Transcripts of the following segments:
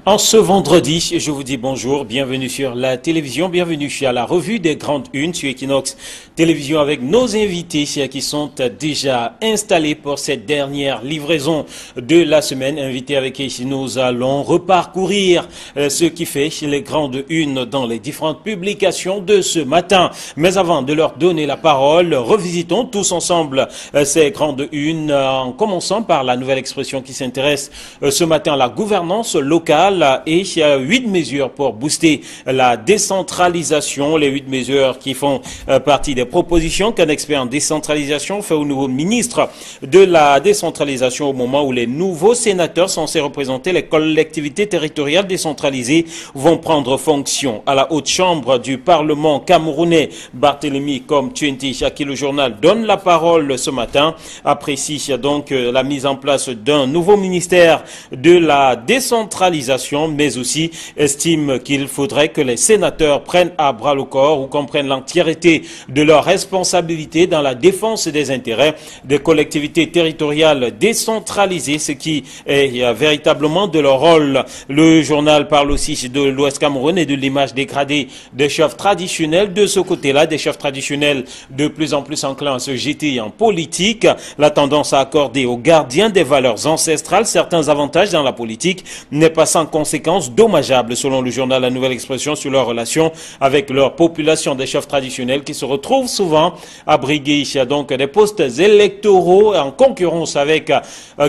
En ce vendredi, je vous dis bonjour, bienvenue sur la télévision, bienvenue à la revue des grandes unes sur Equinox Télévision avec nos invités qui sont déjà installés pour cette dernière livraison de la semaine. Invités avec qui nous allons reparcourir ce qui fait les grandes unes dans les différentes publications de ce matin. Mais avant de leur donner la parole, revisitons tous ensemble ces grandes unes en commençant par la nouvelle expression qui s'intéresse ce matin à la gouvernance locale. Et il y a 8 mesures pour booster la décentralisation, les 8 mesures qui font partie des propositions qu'un expert en décentralisation fait au nouveau ministre de la décentralisation au moment où les nouveaux sénateurs censés représenter les collectivités territoriales décentralisées vont prendre fonction. À la haute chambre du Parlement camerounais, Barthélemy Comme-Tuenti, à qui le journal donne la parole ce matin, apprécie donc la mise en place d'un nouveau ministère de la décentralisation, mais aussi estime qu'il faudrait que les sénateurs prennent à bras le corps ou comprennent l'entièreté de leurs responsabilités dans la défense des intérêts des collectivités territoriales décentralisées, ce qui est véritablement de leur rôle. Le journal parle aussi de l'Ouest Cameroun et de l'image dégradée des chefs traditionnels. De ce côté-là, des chefs traditionnels de plus en plus enclins à se jeter en politique, la tendance à accorder aux gardiens des valeurs ancestrales certains avantages dans la politique n'est pas sans conséquences dommageables, selon le journal La Nouvelle Expression, sur leur relation avec leur population. Des chefs traditionnels qui se retrouvent souvent à briguer donc des postes électoraux en concurrence avec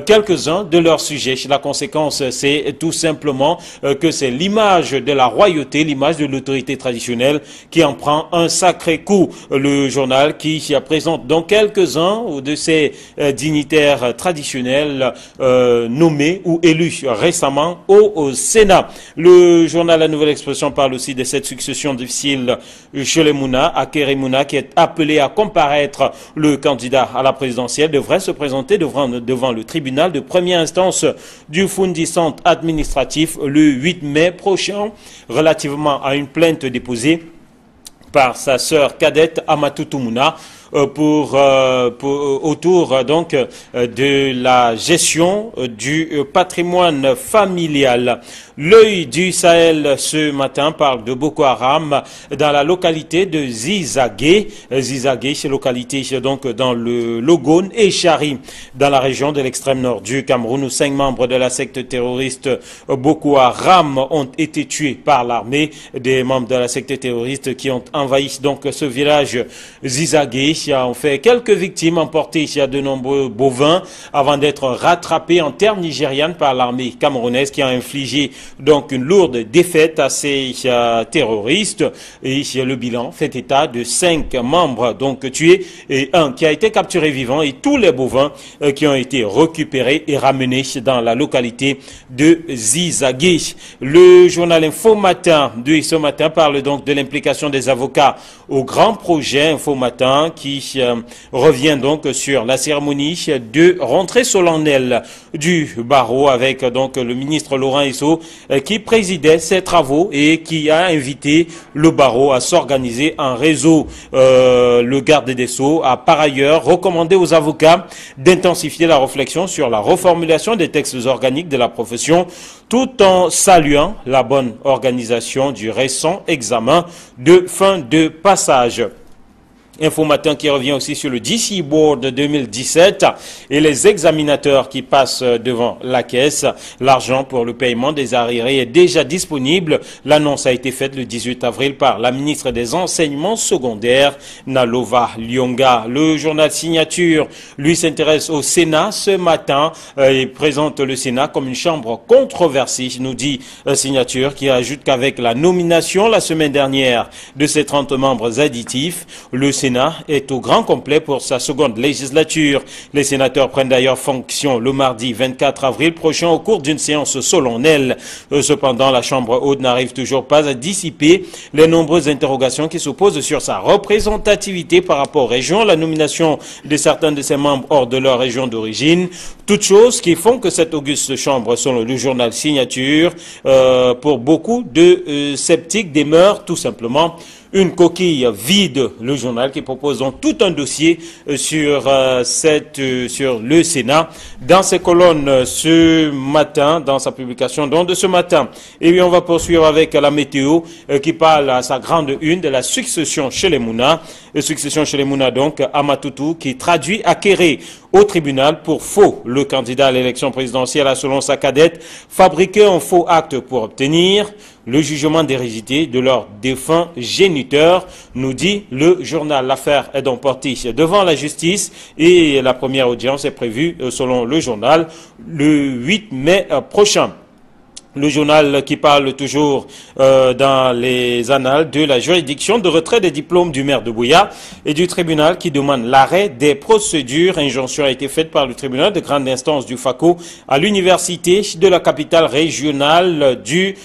quelques-uns de leurs sujets. La conséquence, c'est tout simplement que c'est l'image de la royauté, l'image de l'autorité traditionnelle qui en prend un sacré coup. Le journal qui présente donc quelques-uns de ces dignitaires traditionnels nommés ou élus récemment au Sénat. Le journal La Nouvelle Expression parle aussi de cette succession difficile chez les Mouna, à Kérémouna, qui est appelé à comparaître. Le candidat à la présidentielle devrait se présenter devant le tribunal de première instance du Fundi Centre administratif le 8 mai prochain, relativement à une plainte déposée par sa sœur cadette Amatou Mouna autour donc de la gestion du patrimoine familial. L'œil du Sahel ce matin parle de Boko Haram dans la localité de Zizagé. Zizagé, c'est localité donc dans le Logone et Chari, dans la région de l'extrême nord du Cameroun, où 5 membres de la secte terroriste Boko Haram ont été tués par l'armée. Des membres de la secte terroriste qui ont envahi donc ce village Zizagé ont fait quelques victimes, emporté de nombreux bovins avant d'être rattrapés en terre nigériane par l'armée camerounaise, qui a infligé donc une lourde défaite à ces terroristes. Et le bilan fait état de 5 membres donc tués et un qui a été capturé vivant, et tous les bovins qui ont été récupérés et ramenés dans la localité de Zizagé. Le journal Info Matin de ce matin parle donc de l'implication des avocats au grand projet Info Matin, qui revient donc sur la cérémonie de rentrée solennelle du barreau avec donc le ministre Laurent Esso qui présidait ces travaux et qui a invité le barreau à s'organiser en réseau. Le garde des Sceaux a par ailleurs recommandé aux avocats d'intensifier la réflexion sur la reformulation des textes organiques de la profession, tout en saluant la bonne organisation du récent examen de fin de passage. Info Matin qui revient aussi sur le DC Board 2017 et les examinateurs qui passent devant la caisse. L'argent pour le paiement des arriérés est déjà disponible. L'annonce a été faite le 18 avril par la ministre des Enseignements secondaires, Nalova Lyonga. Le journal Signature, lui, s'intéresse au Sénat ce matin et présente le Sénat comme une chambre controversée, nous dit Signature, qui ajoute qu'avec la nomination la semaine dernière de ses 30 membres additifs, le Sénat est au grand complet pour sa seconde législature. Les sénateurs prennent d'ailleurs fonction le mardi 24 avril prochain au cours d'une séance solennelle. Cependant, la Chambre haute n'arrive toujours pas à dissiper les nombreuses interrogations qui se posent sur sa représentativité par rapport aux régions, la nomination de certains de ses membres hors de leur région d'origine, toutes choses qui font que cette auguste chambre, selon le journal Signature, pour beaucoup de sceptiques, demeure tout simplement une coquille vide. Le journal qui propose donc tout un dossier sur le Sénat dans ses colonnes ce matin, dans sa publication donc de ce matin. Et puis on va poursuivre avec la météo qui parle à sa grande une de la succession chez les Mouna. Succession chez les Mouna donc à Matoutou qui traduit Akéré au tribunal pour faux. Le candidat à l'élection présidentielle a selon sa cadette fabriqué un faux acte pour obtenir le jugement d'hérédité de leur défunt géniteur, nous dit le journal. L'affaire est donc portée devant la justice et la première audience est prévue selon le journal le 8 mai prochain. Le journal qui parle toujours dans les annales de la juridiction de retrait des diplômes du maire de Buea et du tribunal qui demande l'arrêt des procédures. Injonction a été faite par le tribunal de grande instance du FACO à l'université de la capitale régionale du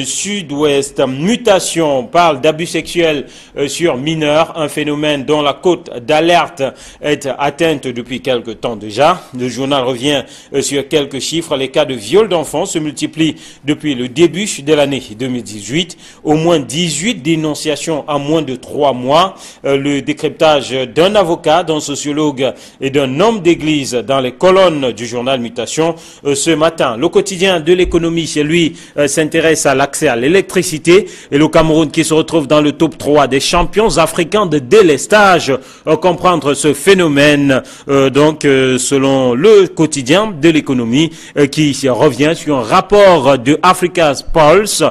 sud-ouest. Mutation parle d'abus sexuels sur mineurs, un phénomène dont la cote d'alerte est atteinte depuis quelque temps déjà. Le journal revient sur quelques chiffres. Les cas de viol d'enfants se multiplient depuis le début de l'année 2018, au moins 18 dénonciations en moins de 3 mois. Le décryptage d'un avocat, d'un sociologue et d'un homme d'église dans les colonnes du journal Mutation ce matin. Le quotidien de l'économie, lui, s'intéresse à l'accès à l'électricité et le Cameroun qui se retrouve dans le top 3 des champions africains de délestage. Comprendre ce phénomène, selon le quotidien de l'économie qui revient sur un rapport de Africa's Pulse,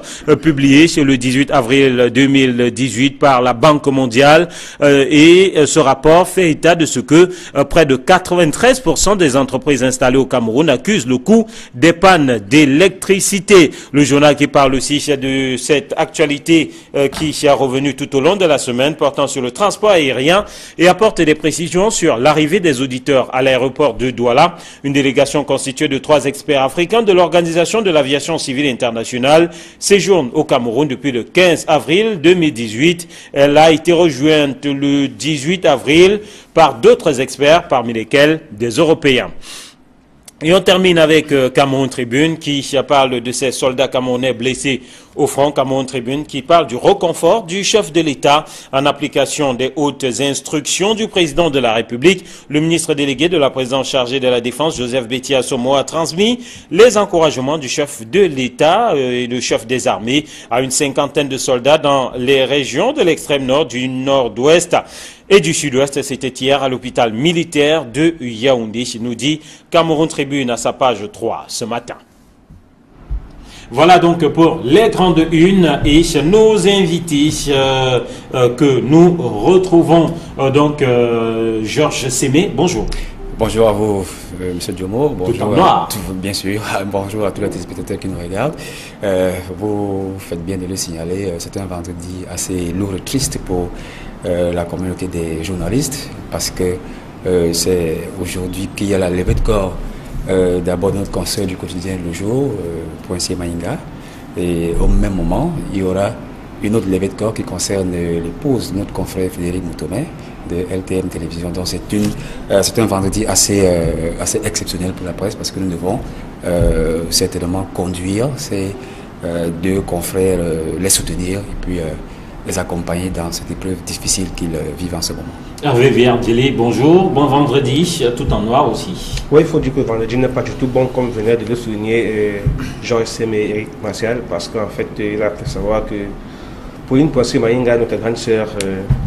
publié le 18 avril 2018 par la Banque mondiale. Et ce rapport fait état de ce que près de 93% des entreprises installées au Cameroun accusent le coût des pannes d'électricité. Le journal qui parle aussi de cette actualité qui a revenu tout au long de la semaine portant sur le transport aérien et apporte des précisions sur l'arrivée des auditeurs à l'aéroport de Douala. Une délégation constituée de 3 experts africains de l'Organisation de l'aviation civile internationale séjourne au Cameroun depuis le 15 avril 2018. Elle a été rejointe le 18 avril par d'autres experts, parmi lesquels des Européens. Et on termine avec Cameroun Tribune qui parle de ces soldats camerounais blessés au front. Cameroun Tribune qui parle du reconfort du chef de l'État en application des hautes instructions du président de la République. Le ministre délégué de la présidence chargé de la Défense, Joseph Betty Assomo, a transmis les encouragements du chef de l'État et le chef des armées à une 50aine de soldats dans les régions de l'extrême nord, du nord-ouest et du sud-ouest. C'était hier à l'hôpital militaire de Yaoundé, nous dit Cameroun Tribune à sa page 3 ce matin. Voilà donc pour les grandes unes et nos invités que nous retrouvons. Georges Sémé, bonjour. Bonjour à vous, Monsieur Diomo. Bonjour bien sûr. Bonjour à tous les téléspectateurs qui nous regardent. Vous faites bien de le signaler. C'est un vendredi assez lourd et triste pour la communauté des journalistes parce que c'est aujourd'hui qu'il y a la levée de corps d'abord notre conseil du quotidien Le Jour, Poincier Maïnga, et au même moment il y aura une autre levée de corps qui concerne l'épouse de notre confrère Frédéric Moutomé de LTM Télévision. Donc c'est un vendredi assez exceptionnel pour la presse parce que nous devons certainement conduire ces deux confrères, les soutenir et puis les accompagner dans cette épreuve difficile qu'ils vivent en ce moment. Hervé Viardili, bonjour, bon vendredi, tout en noir aussi. Oui, il faut dire que le vendredi n'est pas du tout bon comme venait de le souligner Georges Sémé et Eric Martial, parce qu'en fait, il a fait savoir que Pauline Poincier Maïnga, notre grande sœur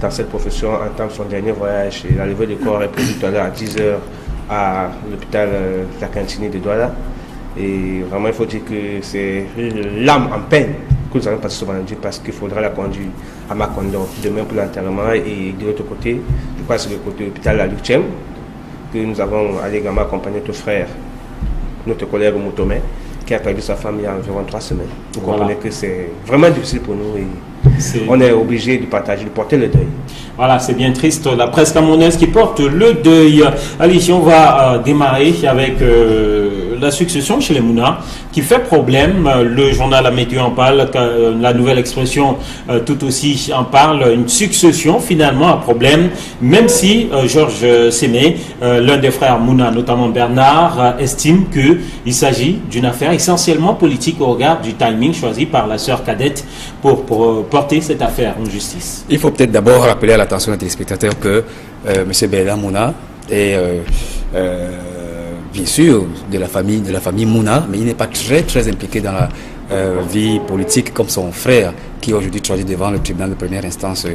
dans cette profession, entame son dernier voyage. Et la levée de corps est prévue tout à l'heure à 10h à l'hôpital La Cantine de Douala. Et vraiment, il faut dire que c'est l'âme en peine que nous allons passer ce vendredi parce qu'il faudra la conduire à Macondo demain pour l'enterrement. Et de l'autre côté, je crois que c'est le côté hôpital La Luchem que nous avons également accompagné notre frère, notre collègue Moutomé, qui a perdu sa femme il y a environ 3 semaines. Vous comprenez que c'est vraiment difficile pour nous et on est obligé de partager, de porter le deuil. Voilà, c'est bien triste. La presse camerounaise qui porte le deuil. Allez, on va démarrer avec la succession chez les Mouna qui fait problème. Le journal La Météo en parle, la Nouvelle Expression tout aussi en parle. Une succession finalement à problème, même si Georges Sémé, l'un des frères Mouna, notamment Bernard, estime qu'il s'agit d'une affaire essentiellement politique au regard du timing choisi par la sœur cadette pour porter cette affaire en justice. Il faut peut-être d'abord rappeler à l'attention des téléspectateurs que M. Bernard Mouna est bien sûr de la famille Mouna, mais il n'est pas très impliqué dans la vie politique comme son frère qui aujourd'hui travaille devant le tribunal de première instance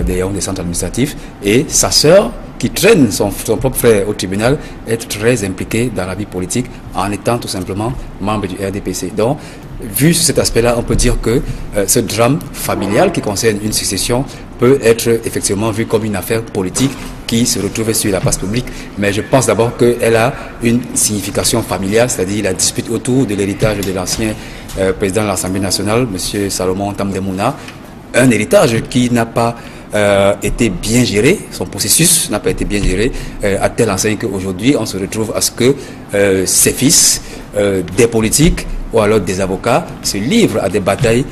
des centres administratifs, et sa sœur qui traîne son propre frère au tribunal est très impliquée dans la vie politique en étant tout simplement membre du RDPC. Donc, vu sur cet aspect-là, on peut dire que ce drame familial qui concerne une succession peut être effectivement vu comme une affaire politique qui se retrouve sur la place publique. Mais je pense d'abord qu'elle a une signification familiale, c'est-à-dire la dispute autour de l'héritage de l'ancien président de l'Assemblée nationale, M. Salomon Tamdemouna, un héritage qui n'a pas été bien géré, son processus n'a pas été bien géré, à telle enseigne qu'aujourd'hui on se retrouve à ce que ses fils, des politiques ou alors des avocats se livrent à des batailles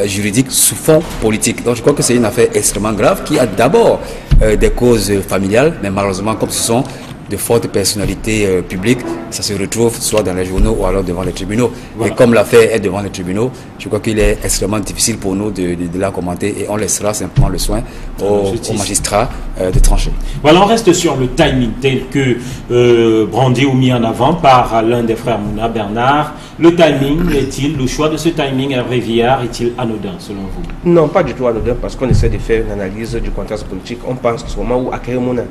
juridiques sous fond politique. Donc je crois que c'est une affaire extrêmement grave qui a d'abord des causes familiales, mais malheureusement comme ce sont de fortes personnalités publiques, ça se retrouve soit dans les journaux ou alors devant les tribunaux. Voilà. Et comme l'affaire est devant les tribunaux, je crois qu'il est extrêmement difficile pour nous de la commenter, et on laissera simplement le soin aux magistrats de trancher. Voilà, on reste sur le timing tel que brandi ou mis en avant par l'un des frères Mouna, Bernard. Le timing le choix de ce timing, Hervé Viard, est-il anodin selon vous? Non, pas du tout anodin, parce qu'on essaie de faire une analyse du contexte politique. On pense qu'au moment où Akere Mouna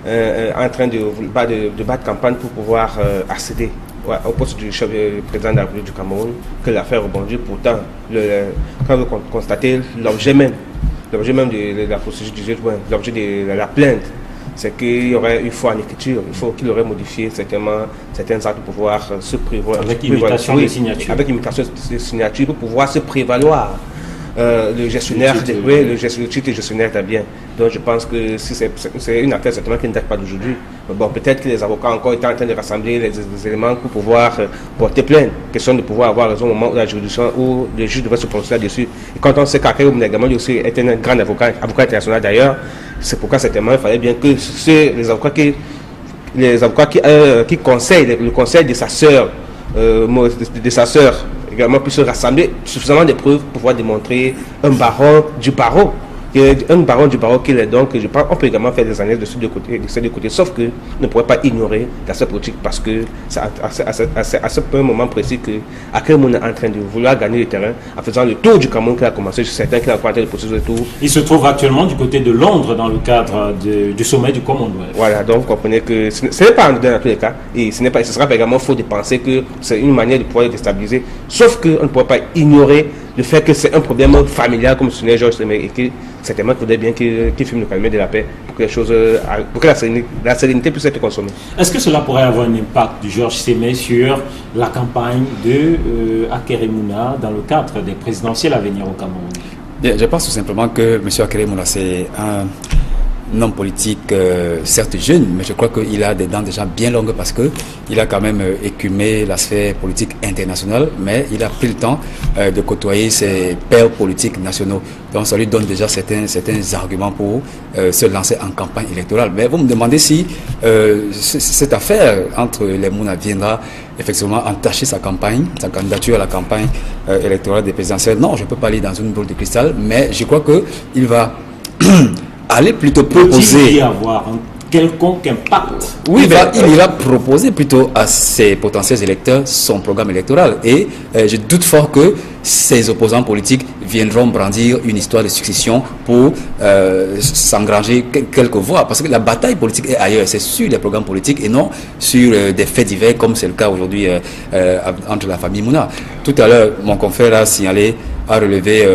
en train de battre campagne pour pouvoir accéder au poste du chef président de la République du Cameroun, que l'affaire rebondit. Pourtant, quand vous constatez l'objet même de la procédure du juge, l'objet de la plainte, c'est qu'il y aurait une fois en écriture, il faut qu'il aurait modifié certains actes pour pouvoir se prévaloir. Avec imitation des signatures. Avec imitation des signatures pour pouvoir se prévaloir. Le gestionnaire, le titre de gestionnaire est bien. Donc je pense que si c'est une affaire certainement qui ne date pas d'aujourd'hui. Bon, peut-être que les avocats encore étaient en train de rassembler les éléments pour pouvoir porter plainte. Question de pouvoir avoir raison au moment où la juridiction, où le juge devrait se prononcer là-dessus. Et quand on sait qu'Akere Mouna également aussi est un grand avocat international d'ailleurs, c'est pourquoi certainement il fallait bien que les avocats qui conseillent, le conseil de sa sœur, également puisse rassembler suffisamment de preuves pour pouvoir démontrer un baron du barreau qu'il est. Donc je pense qu'on peut également faire des analyses de ces deux côtés, sauf que ne pourrait pas ignorer l'aspect politique, parce que c'est à ce moment précis que Akere Mouna est en train de vouloir gagner le terrain en faisant le tour du Cameroun qu'il a commencé. Je suis certain qu'il a commencé le processus de tour. Il se trouve actuellement du côté de Londres dans le cadre du sommet du Commonwealth. Voilà, donc vous comprenez que ce n'est pas anodin dans tous les cas, et ce sera également faux de penser que c'est une manière de pouvoir le déstabiliser, sauf qu'on ne pourrait pas ignorer le fait que c'est un problème familial, comme soulignait Georges Sémé, et que certainement il faudrait bien qu'il filme le calumet de la paix pour que la sérénité puisse être consommée. Est-ce que cela pourrait avoir un impact du Georges Sémé sur la campagne de Akere Mouna dans le cadre des présidentielles à venir au Cameroun? Bien, je pense tout simplement que M. Akere Mouna, c'est un homme politique certes jeune, mais je crois qu'il a des dents déjà bien longues, parce qu'il a quand même écumé la sphère politique internationale, mais il a pris le temps de côtoyer ses pairs politiques nationaux. Donc ça lui donne déjà certains arguments pour se lancer en campagne électorale. Mais vous me demandez si cette affaire entre les Mouna viendra effectivement entacher sa candidature à la campagne électorale des présidentielles. Non, je ne peux pas aller dans une boule de cristal, mais je crois qu'il va aller plutôt proposer. Peut-il y avoir un quelconque impact? Oui, il ira proposer plutôt à ses potentiels électeurs son programme électoral. Et je doute fort que ses opposants politiques viendront brandir une histoire de succession pour s'engranger quelques voix. Parce que la bataille politique est ailleurs, c'est sur les programmes politiques et non sur des faits divers, comme c'est le cas aujourd'hui entre la famille Mouna. Tout à l'heure, mon confrère a relevé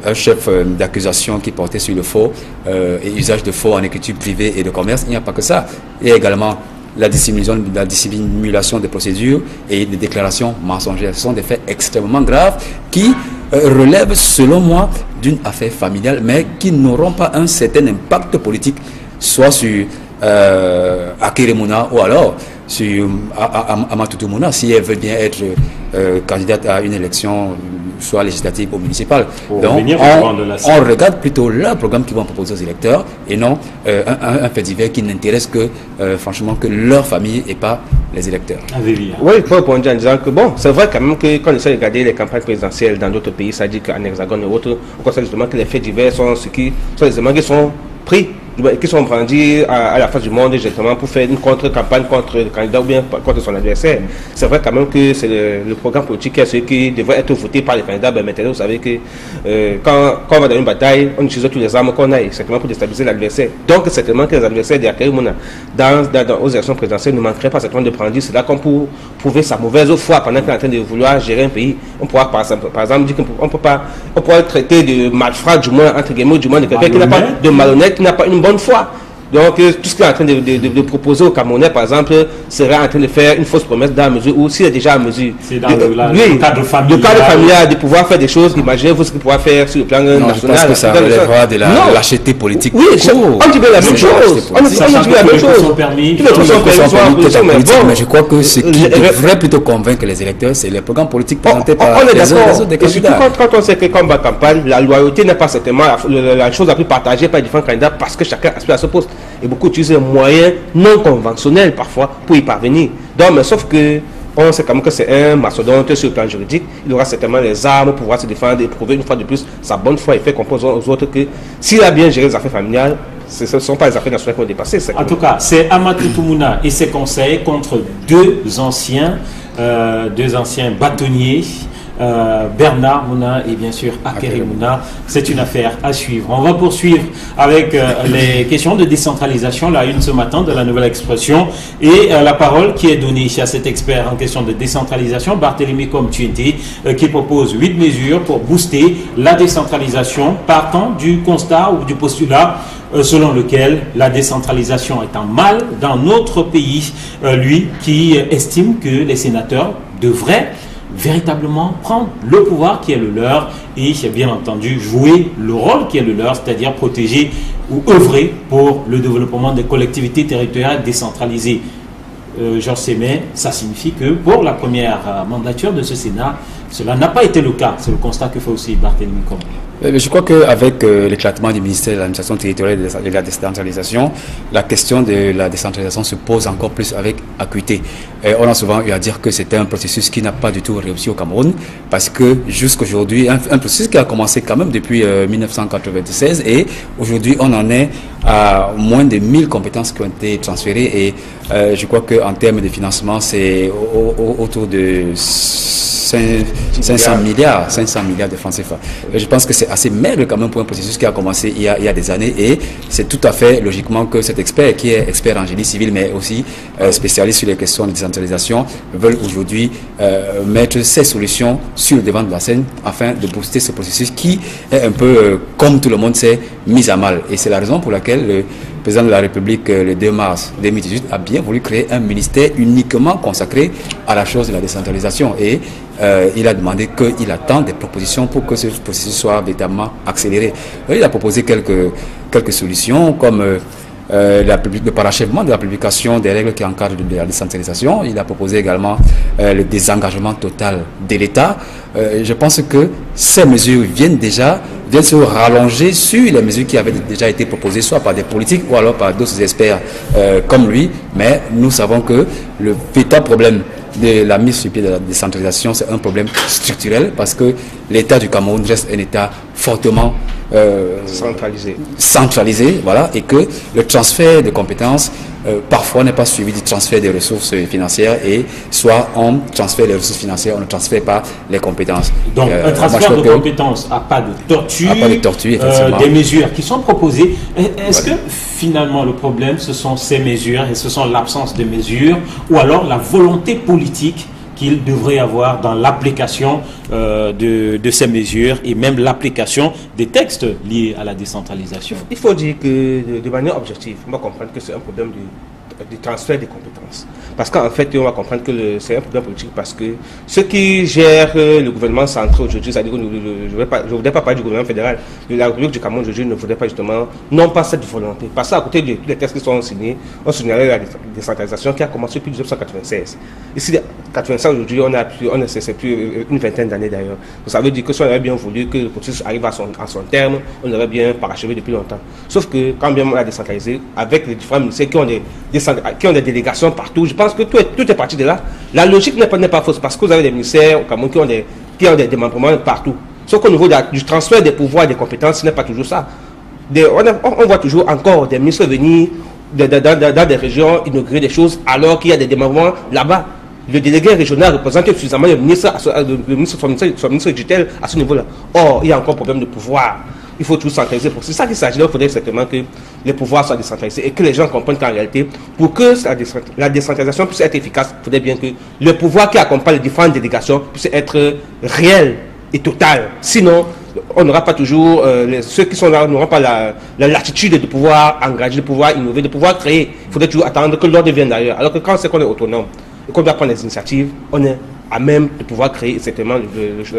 un chef d'accusation qui portait sur le faux et usage de faux en écriture privée et de commerce. Il n'y a pas que ça. Il y a également la dissimulation des procédures et des déclarations mensongères. Ce sont des faits extrêmement graves qui relèvent, selon moi, d'une affaire familiale, mais qui n'auront pas un certain impact politique, soit sur Akere Mouna ou alors sur Amatou Toumouna, si elle veut bien être candidate à une élection, soit législative ou municipale. Donc, on regarde plutôt leur programme qu'ils vont proposer aux électeurs et non un fait divers qui n'intéresse que, franchement, que leur famille et pas les électeurs. Oui, il faut répondre en disant que, bon, c'est vrai quand même que quand on essaie de regarder les campagnes présidentielles dans d'autres pays, ça dit qu'en Hexagone et autres, on constate justement que les faits divers sont les éléments qui sont pris, qui sont brandis à la face du monde justement pour faire une contre-campagne contre le candidat ou bien contre son adversaire. C'est vrai quand même que c'est le programme politique qui est celui qui devrait être voté par les candidats. Ben maintenant, vous savez que quand on va dans une bataille, on utilise tous les armes qu'on a, simplement pour déstabiliser l'adversaire. Donc, certainement que les adversaires aux élections présidentielles ne manqueraient pas certainement de prendre cela comme pour prouver sa mauvaise foi pendant qu'il est en train de vouloir gérer un pays. On pourra par exemple dire qu'on pourra traiter de malfrat, du moins, entre guillemets, du moins de quelqu'un qui n'a pas de malhonnête, qui n'a pas une bonne foi. Donc, tout ce qu'il est en train de proposer aux Camerounais, par exemple, serait en train de faire une fausse promesse dans la mesure où, s'il est déjà à mesure, c'est dans le cadre familial, de pouvoir faire des choses, imaginez-vous ce qu'il pourra faire sur le plan national. Je pense que ça relèvera de la lâcheté politique. Oui, on dit bien la même chose. On dit la même chose. Mais je crois que ce qui devrait plutôt convaincre les électeurs, c'est les programmes politiques présentés par les autres candidats. Quand on sait que quand on va campagne, la loyauté n'est pas certainement la chose la plus partagée par les différents candidats parce que chacun aspire à ce poste. Et beaucoup utilisent des moyens non conventionnels parfois pour y parvenir. Donc, mais sauf que on sait quand même que c'est un mastodonte sur le plan juridique. Il aura certainement les armes pour pouvoir se défendre et prouver une fois de plus sa bonne foi et faire comprendre aux autres que s'il a bien géré les affaires familiales, ce ne sont pas les affaires nationales qui vont dépasser. En tout cas, c'est Amatou Toumouna et ses conseils contre deux anciens bâtonniers. Bernard Mouna et bien sûr Akere Mouna. C'est une affaire à suivre. On va poursuivre avec les questions de décentralisation, la une ce matin de la Nouvelle Expression, et la parole qui est donnée ici à cet expert en question de décentralisation, Barthélémy Komtuenté, qui propose 8 mesures pour booster la décentralisation, partant du constat ou du postulat selon lequel la décentralisation est en mal dans notre pays, lui qui estime que les sénateurs devraient véritablement prendre le pouvoir qui est le leur et bien entendu jouer le rôle qui est le leur, c'est-à-dire protéger ou œuvrer pour le développement des collectivités territoriales décentralisées. Georges Sémé, ça signifie que pour la première mandature de ce Sénat, cela n'a pas été le cas. C'est le constat que fait aussi Barthélémy Komtuenté. Je crois qu'avec l'éclatement du ministère de l'administration territoriale et de la décentralisation, la question de la décentralisation se pose encore plus avec acuité. On a souvent eu à dire que c'était un processus qui n'a pas du tout réussi au Cameroun, parce que jusqu'aujourd'hui, un processus qui a commencé quand même depuis 1996, et aujourd'hui on en est à moins de 1000 compétences qui ont été transférées, et je crois qu'en termes de financement, c'est autour de 500 milliards de francs CFA. Je pense que c'est assez maigre quand même pour un processus qui a commencé il y a des années, et c'est tout à fait logiquement que cet expert, qui est expert en génie civil mais aussi spécialiste sur les questions de décentralisation, veulent aujourd'hui mettre ces solutions sur le devant de la scène afin de booster ce processus qui est un peu, comme tout le monde sait, mis à mal. Et c'est la raison pour laquelle le président de la République, le 2 mars 2018, a bien voulu créer un ministère uniquement consacré à la chose de la décentralisation. Et il a demandé qu'il attend des propositions pour que ce processus soit véritablement accéléré. Il a proposé quelques solutions, comme le parachèvement de la publication des règles qui encadrent de la décentralisation. Il a proposé également le désengagement total de l'État. Je pense que ces mesures viennent se rallonger sur les mesures qui avaient déjà été proposées, soit par des politiques ou alors par d'autres experts comme lui. Mais nous savons que le véritable problème de la mise sur pied de la décentralisation, c'est un problème structurel, parce que l'État du Cameroun reste un État fortement centralisé, voilà, et que le transfert de compétences parfois n'est pas suivi du transfert des ressources financières, et soit on transfère les ressources financières, on ne transfère pas les compétences. Donc un transfert de compétences à pas de tortue, effectivement. Des mesures qui sont proposées. Est-ce que finalement le problème, ce sont ces mesures et ce sont l'absence de mesures, ou alors la volonté politique qu'il devrait avoir dans l'application de ces mesures et même l'application des textes liés à la décentralisation? Il faut dire que de manière objective, on va comprendre que c'est un problème du transfert des compétences. Parce qu'en fait, on va comprendre que c'est un problème politique parce que ceux qui gèrent le gouvernement central aujourd'hui, c'est-à-dire que je ne voudrais pas parler du gouvernement fédéral, de la République du Cameroun aujourd'hui ne voudrait pas justement, non pas cette volonté. Parce qu'à côté de tous les textes qui sont signés, on signalait la décentralisation qui a commencé depuis 1996. Ici, 1996 aujourd'hui, c'est plus une vingtaine d'années d'ailleurs. Ça veut dire que si on avait bien voulu que le processus arrive à son terme, on aurait bien parachevé depuis longtemps. Sauf que quand bien on a décentralisé, avec les différents ministères qui ont des délégations partout, je pense que tout est parti de là. La logique n'est pas fausse parce que vous avez des ministères au Cameroun qui ont des démembrements partout. Sauf qu'au niveau du transfert des pouvoirs et des compétences, ce n'est pas toujours ça. On voit toujours encore des ministres venir dans des régions inaugurer des choses alors qu'il y a des démembrements là-bas. Le délégué régional représente suffisamment le ministre son ministre digital à ce niveau-là. Or, il y a encore un problème de pouvoir. Il faut tout centraliser. C'est ça qu'il s'agit. Il faudrait certainement que les pouvoirs soient décentralisés et que les gens comprennent qu'en réalité, pour que la décentralisation puisse être efficace, il faudrait bien que le pouvoir qui accompagne les différentes délégations puisse être réel et total. Sinon, on n'aura pas toujours, ceux qui sont là n'auront pas la latitude de pouvoir engager, de pouvoir innover, de pouvoir créer. Il faudrait toujours attendre que l'ordre vienne d'ailleurs. Alors que quand c'est qu'on est autonome et qu'on doit prendre les initiatives, on est à même de pouvoir créer, certainement,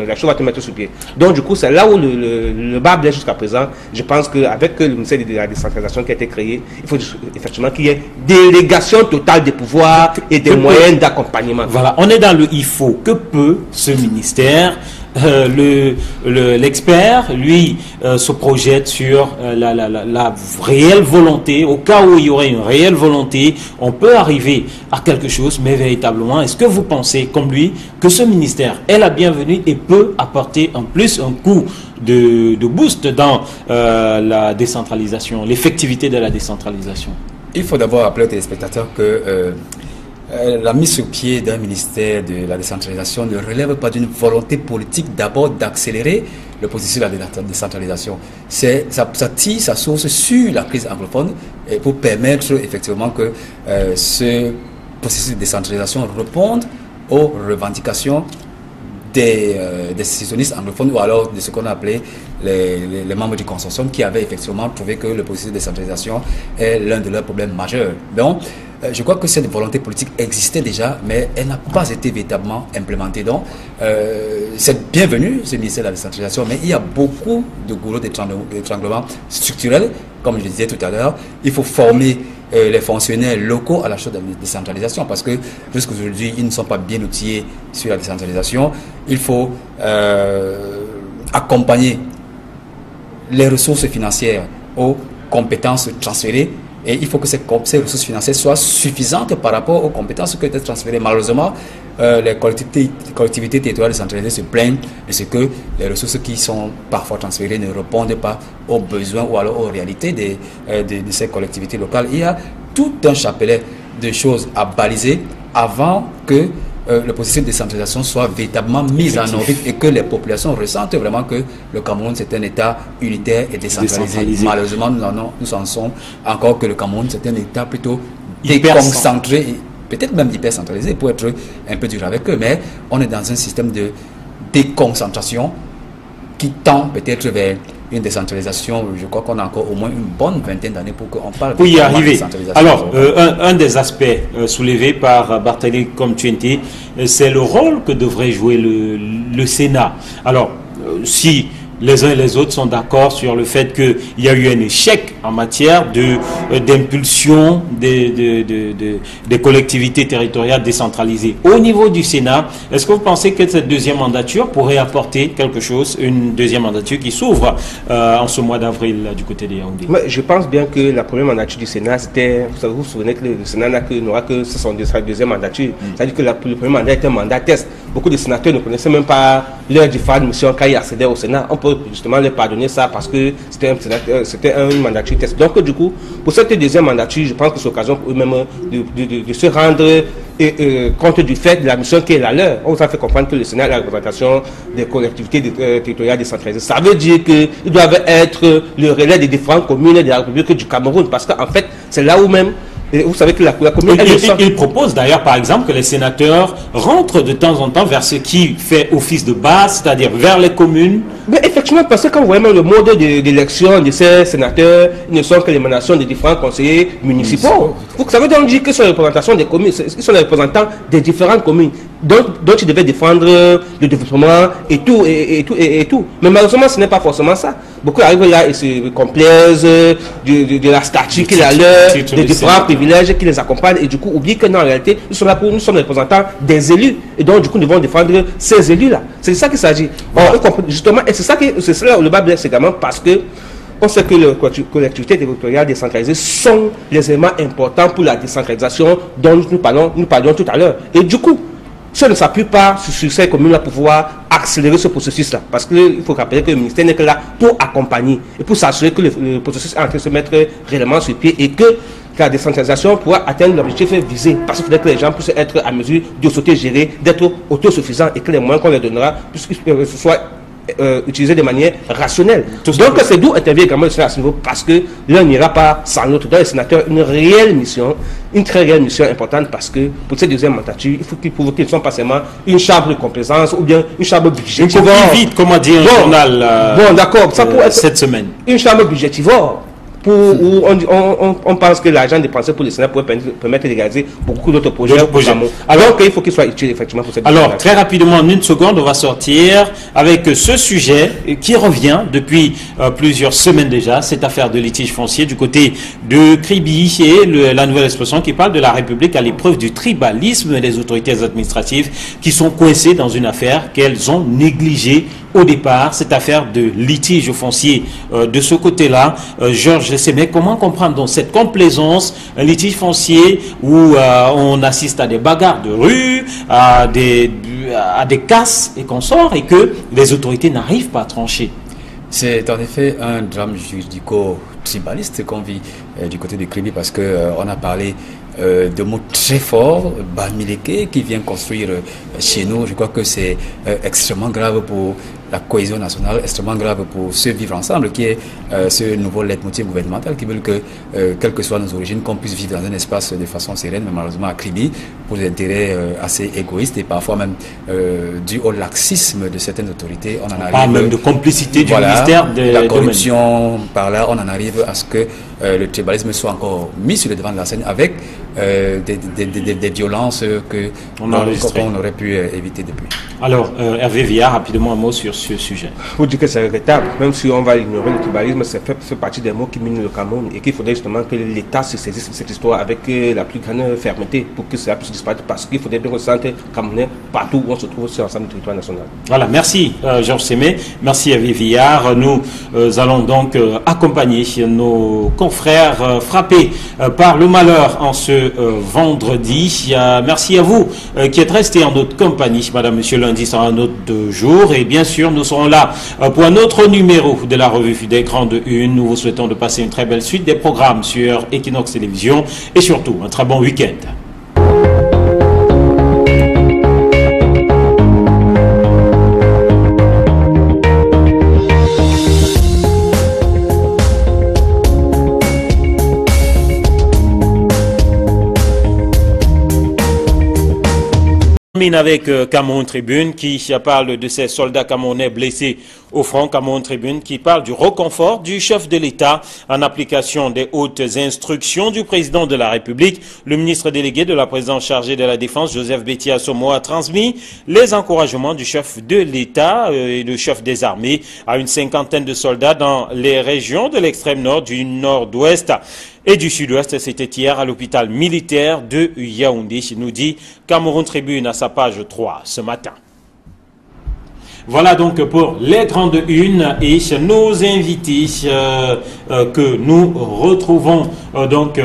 la chose va te mettre sur pied. Donc, du coup, c'est là où le bas blesse jusqu'à présent. Je pense qu'avec le ministère de la décentralisation qui a été créé, il faut effectivement qu'il y ait délégation totale des pouvoirs et des moyens d'accompagnement. Voilà, on est dans le il faut. Que peut ce ministère l'expert, lui, se projette sur la réelle volonté. Au cas où il y aurait une réelle volonté, on peut arriver à quelque chose, mais véritablement, est-ce que vous pensez, comme lui, que ce ministère est la bienvenue et peut apporter en plus un coup de boost dans la décentralisation, l'effectivité de la décentralisation? Il faut d'abord rappeler aux téléspectateurs que la mise sur pied d'un ministère de la décentralisation ne relève pas d'une volonté politique d'abord d'accélérer le processus de la décentralisation. Ça tire sa source sur la crise anglophone et pour permettre effectivement que ce processus de décentralisation réponde aux revendications des décisionnistes anglophones ou alors de ce qu'on a appelé les membres du consortium qui avaient effectivement trouvé que le processus de décentralisation est l'un de leurs problèmes majeurs. Donc, je crois que cette volonté politique existait déjà, mais elle n'a pas été véritablement implémentée. Donc, c'est bienvenu, ce ministère de la décentralisation, mais il y a beaucoup de goulots d'étranglement structurels, comme je disais tout à l'heure. Il faut former les fonctionnaires locaux à la chose de la décentralisation, parce que jusqu'aujourd'hui, ils ne sont pas bien outillés sur la décentralisation. Il faut accompagner les ressources financières aux compétences transférées. Et il faut que ces ressources financières soient suffisantes par rapport aux compétences qui ont été transférées. Malheureusement, les collectivités territoriales décentralisées se plaignent de ce que les ressources qui sont parfois transférées ne répondent pas aux besoins ou alors aux réalités de ces collectivités locales. Il y a tout un chapelet de choses à baliser avant que le processus de décentralisation soit véritablement mis en orbite et que les populations ressentent vraiment que le Cameroun c'est un État unitaire et décentralisé. Malheureusement, nous en sommes encore que le Cameroun c'est un État plutôt déconcentré, peut-être même hyper centralisé pour être un peu dur avec eux, mais on est dans un système de déconcentration qui tend peut-être vers une décentralisation. Je crois qu'on a encore au moins une bonne vingtaine d'années pour qu'on parle pour y arriver. Alors, un des aspects soulevés par Barthélémy Komtouenté, c'est le rôle que devrait jouer le Sénat. Alors, si les uns et les autres sont d'accord sur le fait qu'il y a eu un échec en matière d'impulsion des collectivités territoriales décentralisées. Au niveau du Sénat, est-ce que vous pensez que cette deuxième mandature pourrait apporter quelque chose, une deuxième mandature qui s'ouvre en ce mois d'avril du côté des Yaoundé? Je pense bien que la première mandature du Sénat, c'était, vous vous souvenez que le Sénat n'aura que sa deuxième mandature. C'est-à-dire que le premier mandat était un mandat test. Beaucoup de sénateurs ne connaissaient même pas l'heure du phare de mission quand ils accédaient au Sénat. On peut justement leur pardonner ça parce que c'était un mandature test. Donc du coup, pour cette deuxième mandature, je pense que c'est l'occasion pour eux-mêmes de se rendre compte du fait de la mission qui est la leur. On vous a fait comprendre que le Sénat est la représentation des collectivités territoriales décentralisées. Ça veut dire qu'ils doivent être le relais des différentes communes de la République du Cameroun, parce qu'en fait, c'est là où même. Et vous savez que la commune... Il propose d'ailleurs, par exemple, que les sénateurs rentrent de temps en temps vers ce qui fait office de base, c'est-à-dire vers les communes, Mais effectivement, parce que quand vraiment le mode d'élection de ces sénateurs ne sont que l'émanation des différents conseillers municipaux, ça veut donc dire que sont les représentants des communes, ils sont les représentants des différentes communes dont ils devaient défendre le développement et tout. Mais malheureusement, ce n'est pas forcément ça. Beaucoup arrivent là et se complaisent de la statue qui est à l'heure, des différents privilèges qui les accompagnent et du coup oublient que non, en réalité, nous sommes les représentants des élus et donc du coup nous devons défendre ces élus-là. C'est ça qu'il s'agit. Justement, et c'est là où le bas blesse également parce que on sait que les collectivités territoriales décentralisées sont les éléments importants pour la décentralisation dont nous parlions tout à l'heure. Et du coup, si on ne s'appuie pas sur ces communes-là pour pouvoir accélérer ce processus-là, parce qu'il faut rappeler que le ministère n'est que là pour accompagner et pour s'assurer que le processus est en train de se mettre réellement sur pied et que la décentralisation pourra atteindre l'objectif visé. Parce qu'il faudrait que les gens puissent être à mesure de s'auto-gérer, d'être autosuffisants et que les moyens qu'on leur donnera puissent ce soit utilisé de manière rationnelle. Donc c'est d'où intervient également le Sénat à ce niveau parce que l'un n'ira pas sans l'autre. Donc les sénateurs une réelle mission, une très réelle mission importante parce que pour cette deuxième mandature, il faut qu'ils prouvent qu'ils ne sont pas seulement une chambre de complaisance ou bien une chambre budgétivore. Vite, comme a dit un journal d'accord, ça pourrait être cette semaine. Une chambre budgétivore. Où on pense que l'argent dépensé pour le Sénat pourrait permettre de réaliser beaucoup d'autres projets. Alors qu'il faut qu'il soit utile effectivement pour cette Alors, très rapidement, en une seconde, on va sortir avec ce sujet qui revient depuis plusieurs semaines déjà, cette affaire de litige foncier du côté de Kribi et la nouvelle expression qui parle de la République à l'épreuve du tribalisme des autorités administratives qui sont coincées dans une affaire qu'elles ont négligée au départ, cette affaire de litige foncier. De ce côté-là, Georges Sémé, comment comprendre donc cette complaisance, un litige foncier où on assiste à des bagarres de rue, à des casses et consorts, et que les autorités n'arrivent pas à trancher? C'est en effet un drame juridico-tribaliste qu'on vit du côté de Kribi parce qu'on a parlé de mots très forts, Bamileke qui vient construire chez nous. Je crois que c'est extrêmement grave pour la cohésion nationale, extrêmement grave pour ce vivre ensemble qui est ce nouveau leitmotiv gouvernemental qui veut que, quelles que soient nos origines, qu'on puisse vivre dans un espace de façon sereine, mais malheureusement à Kribi, pour des intérêts assez égoïstes et parfois même dû au laxisme de certaines autorités. On en arrive, parle même de complicité du ministère de la corruption par là, on en arrive à ce que le tribalisme soit encore mis sur le devant de la scène avec des violences qu'on aurait pu éviter depuis. Alors, Hervé Viard, rapidement un mot sur ce sujet. Il faut dire que c'est regrettable, même si on va ignorer le tribalisme, ça fait partie des mots qui minent le Cameroun et qu'il faudrait justement que l'État se saisisse de cette histoire avec la plus grande fermeté pour que cela puisse disparaître parce qu'il faudrait bien ressentir Camerounais partout où on se trouve sur l'ensemble du territoire national. Voilà, merci Georges Sémé, merci Hervé Viard. Nous allons donc accompagner nos confrères frappés par le malheur en ce vendredi. Merci à vous qui êtes restés en notre compagnie, madame, monsieur. Lundi sera un autre jour et bien sûr nous serons là pour un autre numéro de la revue des grandes unes. Nous vous souhaitons de passer une très belle suite des programmes sur Equinox Télévision et surtout un très bon week-end. Avec Cameroun Tribune qui parle de ces soldats camerounais blessés au front. Cameroun Tribune qui parle du reconfort du chef de l'État en application des hautes instructions du président de la République. Le ministre délégué de la présidence chargé de la Défense, Joseph Betty Assomo, a transmis les encouragements du chef de l'État et le chef des armées à une cinquantaine de soldats dans les régions de l'extrême nord, du nord-ouest et du sud-ouest. C'était hier à l'hôpital militaire de Yaoundé, nous dit Cameroun Tribune à sa page 3 ce matin. Voilà donc pour les grandes unes et nos invités que nous retrouvons. Donc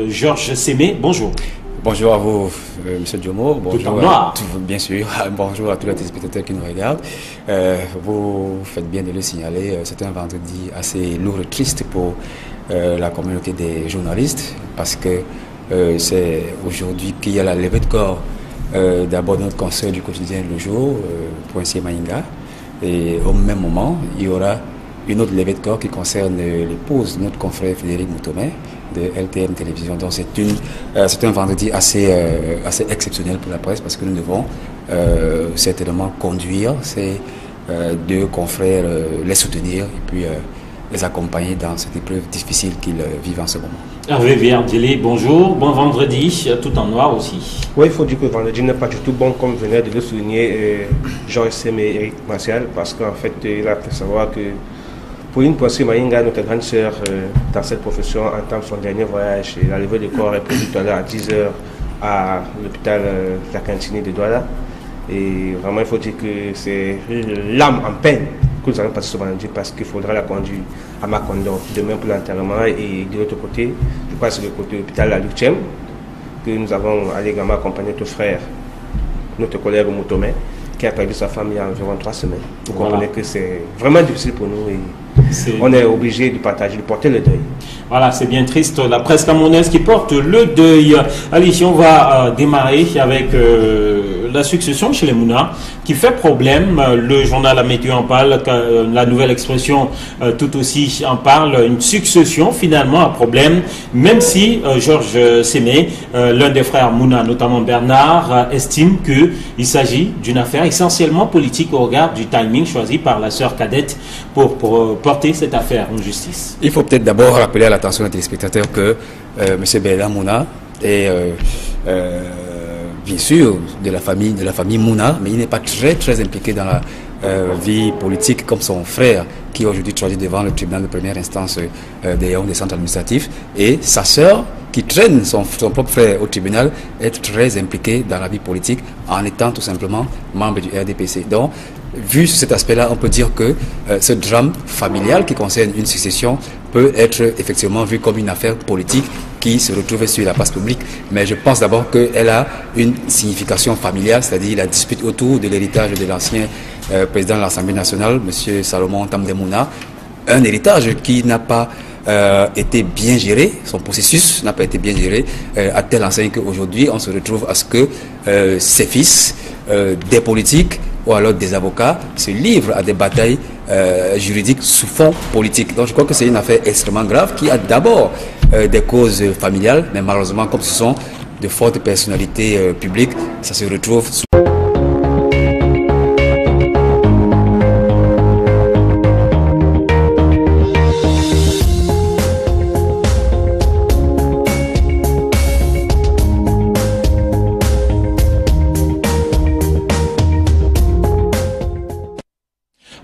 Georges Sémé, bonjour. Bonjour à vous, M. Diomo. Bonjour bien sûr. Bonjour à tous les téléspectateurs qui nous regardent. Vous faites bien de le signaler. C'est un vendredi assez lourd et triste pour la communauté des journalistes parce que c'est aujourd'hui qu'il y a la levée de corps d'abord notre conseil du quotidien Le Jour, Poincier Maïnga, et au même moment il y aura une autre levée de corps qui concerne l'épouse de notre confrère Frédéric Moutomé de LTM Télévision. Donc c'est un vendredi assez exceptionnel pour la presse parce que nous devons certainement conduire ces deux confrères les soutenir et puis les accompagner dans cette épreuve difficile qu'ils vivent en ce moment. Hervé Viardilé, bonjour, bon vendredi, tout en noir aussi. Oui, il faut dire que le vendredi n'est pas du tout bon, comme venait de le souligner Jean SM et Eric Martial, parce qu'en fait, il a fait savoir que Pauline Poissy-Maïnga, notre grande sœur dans cette profession, entame son dernier voyage. Et la levée de corps est prévue tout à l'heure à 10h à l'hôpital La Cantine de Douala. Et vraiment, il faut dire que c'est l'âme en peine que nous allons passer ce vendredi parce qu'il faudra la conduire à Macondo demain pour l'enterrement. Et de l'autre côté, je passe le côté hôpital La Luchem, que nous avons allègrement accompagné notre frère, notre collègue Moutomé, qui a perdu sa femme il y a environ 3 semaines. Vous comprenez que c'est vraiment difficile pour nous et on est obligé de partager, de porter le deuil. Voilà, c'est bien triste. La presse camerounaise qui porte le deuil. Allez, on va démarrer avec la succession chez les Mouna qui fait problème. Le journal La Météo en parle, la Nouvelle Expression tout aussi en parle. Une succession finalement à problème, même si Georges Sémé, l'un des frères Mouna, notamment Bernard, estime qu'il s'agit d'une affaire essentiellement politique au regard du timing choisi par la sœur cadette pour porter cette affaire en justice. Il faut peut-être d'abord rappeler à l'attention des téléspectateurs que M. Bernard Mouna est bien sûr de la famille Mouna, mais il n'est pas très impliqué dans la vie politique comme son frère qui aujourd'hui travaille devant le tribunal de première instance des centres administratifs, et sa sœur qui traîne son propre frère au tribunal est très impliquée dans la vie politique en étant tout simplement membre du RDPC. Donc, vu sur cet aspect-là, on peut dire que ce drame familial qui concerne une succession peut être effectivement vu comme une affaire politique qui se retrouve sur la place publique. Mais je pense d'abord qu'elle a une signification familiale, c'est-à-dire la dispute autour de l'héritage de l'ancien président de l'Assemblée nationale, M. Salomon Tamdemouna, un héritage qui n'a pas été bien géré, son processus n'a pas été bien géré, à telle enseigne qu'aujourd'hui on se retrouve à ce que ses fils, des politiques ou alors des avocats se livrent à des batailles juridiques sous fond politique. Donc je crois que c'est une affaire extrêmement grave qui a d'abord des causes familiales, mais malheureusement comme ce sont de fortes personnalités publiques, ça se retrouve sous...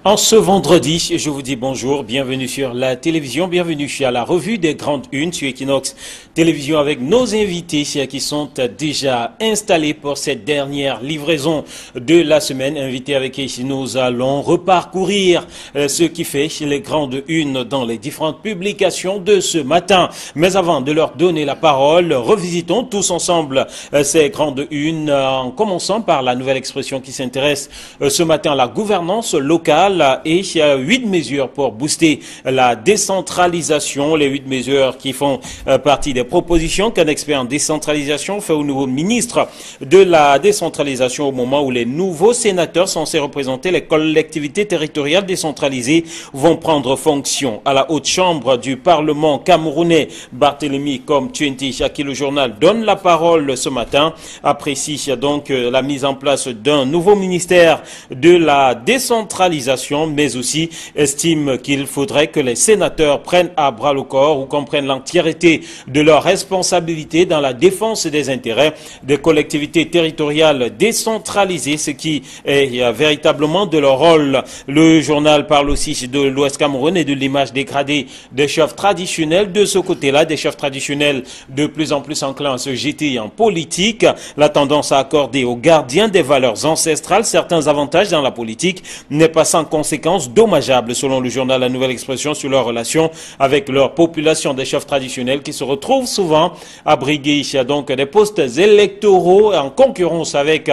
En ce vendredi, je vous dis bonjour, bienvenue sur la télévision, bienvenue à la revue des grandes unes sur Equinox Télévision avec nos invités qui sont déjà installés pour cette dernière livraison de la semaine. Invités avec qui nous allons reparcourir ce qui fait les grandes unes dans les différentes publications de ce matin. Mais avant de leur donner la parole, revisitons tous ensemble ces grandes unes en commençant par la Nouvelle Expression qui s'intéresse ce matin à la gouvernance locale. Et il y a 8 mesures pour booster la décentralisation, les 8 mesures qui font partie des propositions qu'un expert en décentralisation fait au nouveau ministre de la décentralisation au moment où les nouveaux sénateurs censés représenter les collectivités territoriales décentralisées vont prendre fonction. À la haute chambre du Parlement camerounais, Barthélemy Comme-Tuenti, à qui le journal donne la parole ce matin, apprécie donc la mise en place d'un nouveau ministère de la décentralisation, mais aussi estime qu'il faudrait que les sénateurs prennent à bras le corps ou comprennent l'entièreté de leurs responsabilités dans la défense des intérêts des collectivités territoriales décentralisées, ce qui est véritablement de leur rôle. Le journal parle aussi de l'Ouest Cameroun et de l'image dégradée des chefs traditionnels. De ce côté-là, des chefs traditionnels de plus en plus enclins à se jeter en politique, la tendance à accorder aux gardiens des valeurs ancestrales certains avantages dans la politique n'est pas sans conséquences dommageables, selon le journal La Nouvelle Expression, sur leur relation avec leur population des chefs traditionnels qui se retrouvent souvent à briguer donc des postes électoraux en concurrence avec